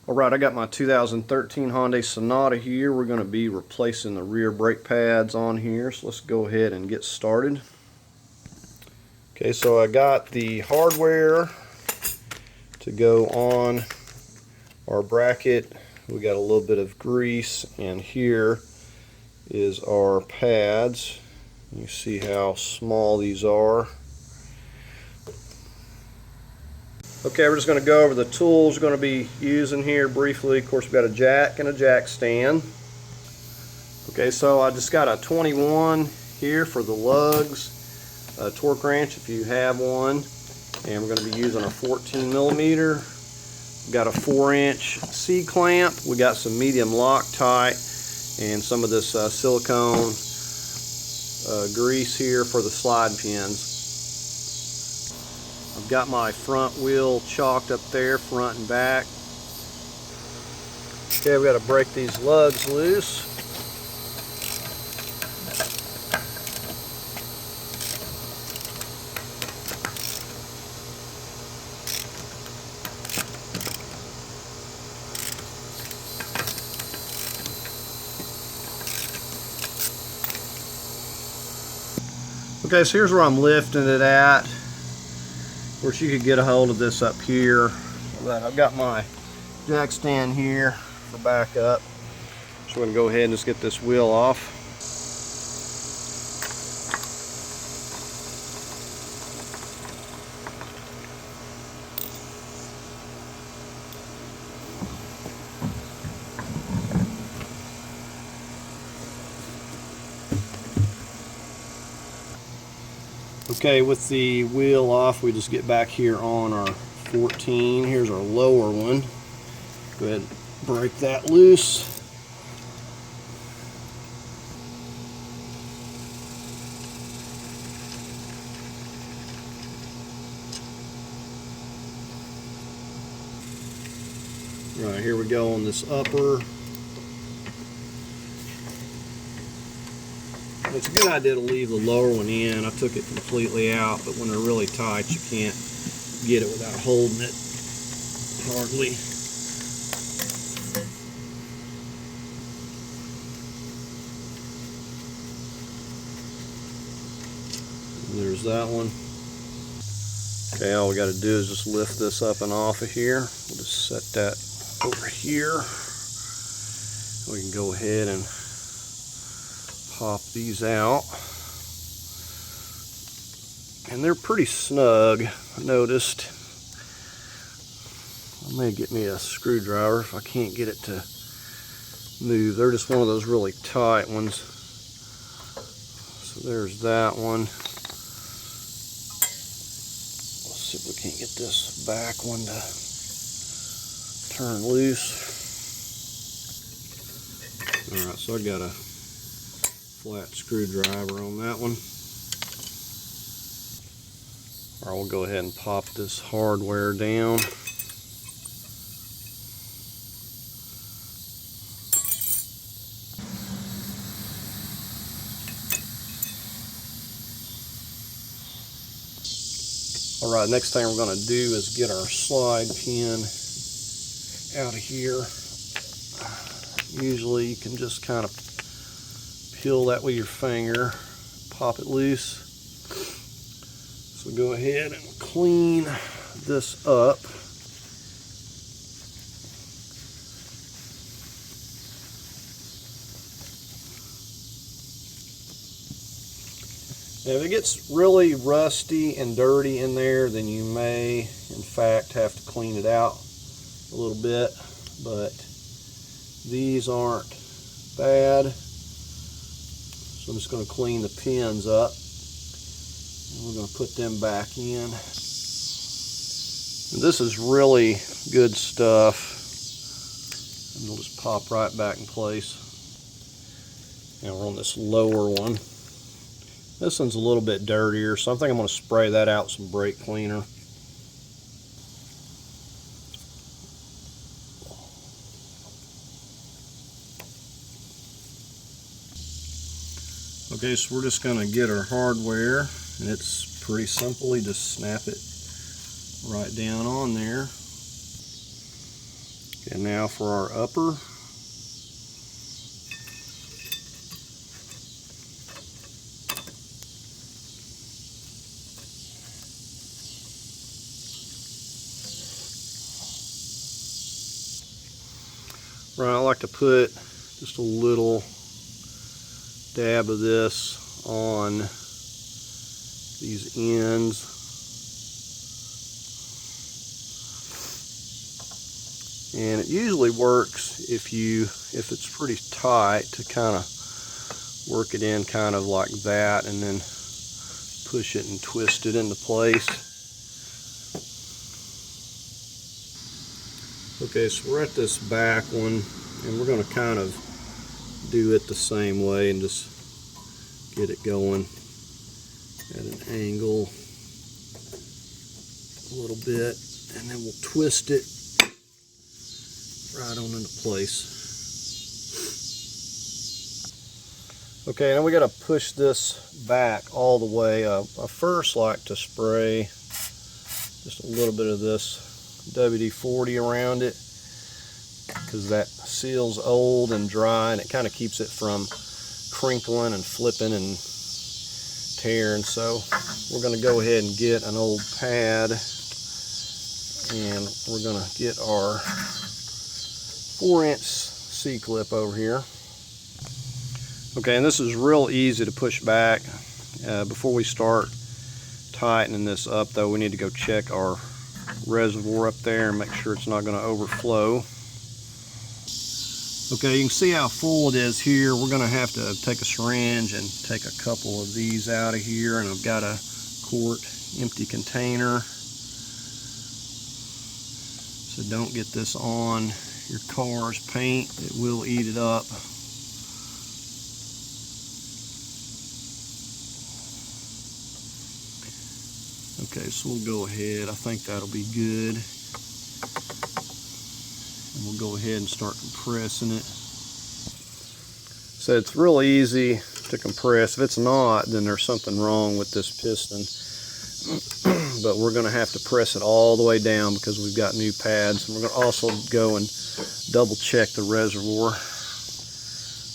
Alright, I got my 2013 Hyundai Sonata here. We're going to be replacing the rear brake pads on here, so let's go ahead and get started. Okay, so I got the hardware to go on our bracket. We got a little bit of grease, and here is our pads. You see how small these are. Okay, we're just going to go over the tools we're going to be using here briefly. Of course, we've got a jack and a jack stand. Okay, so I just got a 21 here for the lugs, a torque wrench if you have one, and we're going to be using a 14 millimeter. We've got a 4-inch C-clamp. We got some medium Loctite and some of this silicone grease here for the slide pins. I've got my front wheel chalked up there, front and back. Okay, we've got to break these lugs loose. Okay, so here's where I'm lifting it at. Of course, you could get a hold of this up here. But I've got my jack stand here for backup. So we're going to go ahead and just get this wheel off. Okay, with the wheel off, we just get back here on our 14. Here's our lower one. Go ahead and break that loose. Right, here we go on this upper. It's a good idea to leave the lower one in. I took it completely out, but when they're really tight, you can't get it without holding it hardly. And there's that one. Okay, all we got to do is just lift this up and off of here. We'll just set that over here. We can go ahead and pop these out, and they're pretty snug. I noticed. I may get me a screwdriver if I can't get it to move. They're just one of those really tight ones. So there's that one. Let's see if we can't get this back one to turn loose. Alright, so I got a flat screwdriver on that one. Alright, we'll go ahead and pop this hardware down. Alright, next thing we're going to do is get our slide pin out of here. Usually you can just kind of peel that with your finger, pop it loose. So go ahead and clean this up. Now, if it gets really rusty and dirty in there, then you may, in fact, have to clean it out a little bit, but these aren't bad. So I'm just going to clean the pins up, and we're going to put them back in. And this is really good stuff, and we'll just pop right back in place. Now we're on this lower one. This one's a little bit dirtier, so I think I'm going to spray that out with some brake cleaner. Okay, so we're just going to get our hardware, and it's pretty simple. You just snap it right down on there. And now for our upper. Right, I like to put just a little dab of this on these ends. And it usually works if it's pretty tight to kind of work it in kind of like that and then push it and twist it into place. Okay, so we're at this back one and we're going to kind of do it the same way and just get it going at an angle a little bit, and then we'll twist it right on into place. Okay, now we got to push this back all the way. I first like to spray just a little bit of this WD-40 around it because that seal's old and dry and it kind of keeps it from crinkling and flipping and tearing. So we're going to go ahead and get an old pad and we're going to get our 4-inch C-clip over here. Okay, and this is real easy to push back. Before we start tightening this up though, we need to go check our reservoir up there and make sure it's not going to overflow. Okay, you can see how full it is here. We're going to have to take a syringe and take a couple of these out of here, and I've got a quart empty container. So don't get this on your car's paint, it will eat it up. Okay, so we'll go ahead, I think that'll be good. And we'll go ahead and start compressing it. So it's real easy to compress. If it's not, then there's something wrong with this piston. But we're going to have to press it all the way down because we've got new pads. And we're going to also go and double check the reservoir.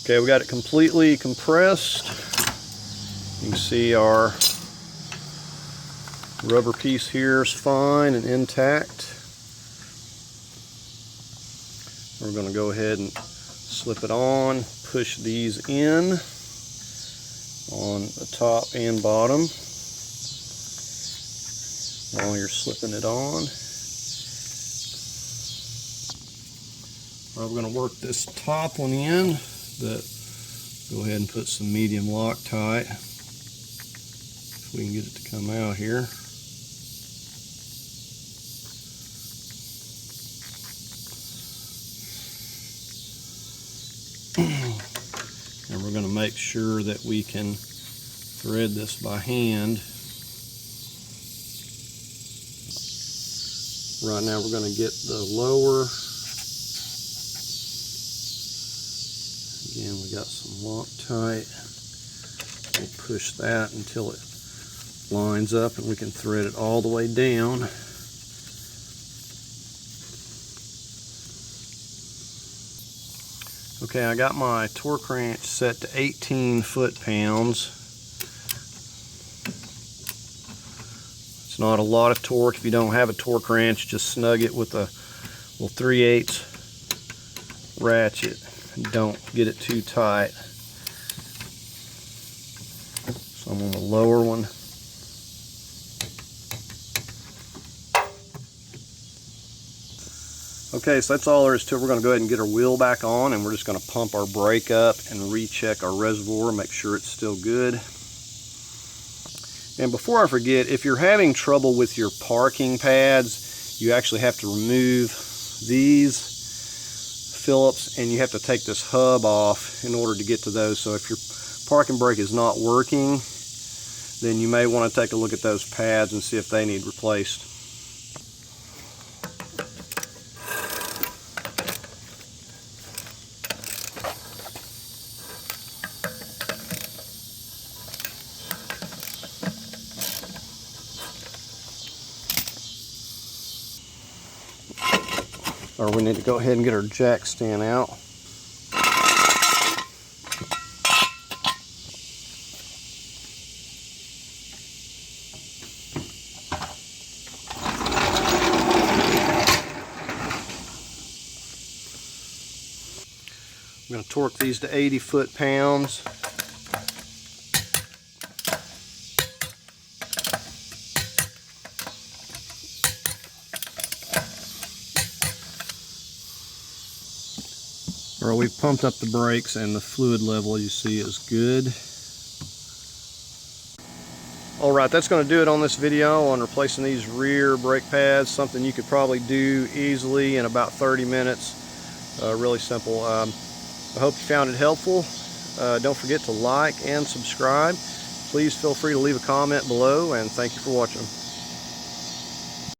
Okay, we got it completely compressed. You can see our rubber piece here is fine and intact. We're going to go ahead and slip it on, push these in on the top and bottom while you're slipping it on. Right, we're going to work this top one in, but go ahead and put some medium Loctite if we can get it to come out here. And we're going to make sure that we can thread this by hand. Right now we're going to get the lower. Again, we got some Loctite. We'll push that until it lines up and we can thread it all the way down. Okay, I got my torque wrench set to 18 foot-pounds. It's not a lot of torque. If you don't have a torque wrench, just snug it with a little 3/8 ratchet. Don't get it too tight. So I'm on the lower one. Okay, so that's all there is to it. We're going to go ahead and get our wheel back on, and we're just going to pump our brake up and recheck our reservoir, make sure it's still good. And before I forget, if you're having trouble with your parking pads, you actually have to remove these Phillips and you have to take this hub off in order to get to those. So if your parking brake is not working, then you may want to take a look at those pads and see if they need replaced. or we need to go ahead and get our jack stand out. I'm going to torque these to 80 foot-pounds. Well, we've pumped up the brakes and the fluid level, you see, is good. Alright, that's going to do it on this video on replacing these rear brake pads. Something you could probably do easily in about 30 minutes. Really simple. I hope you found it helpful. Don't forget to like and subscribe. Please feel free to leave a comment below, and thank you for watching.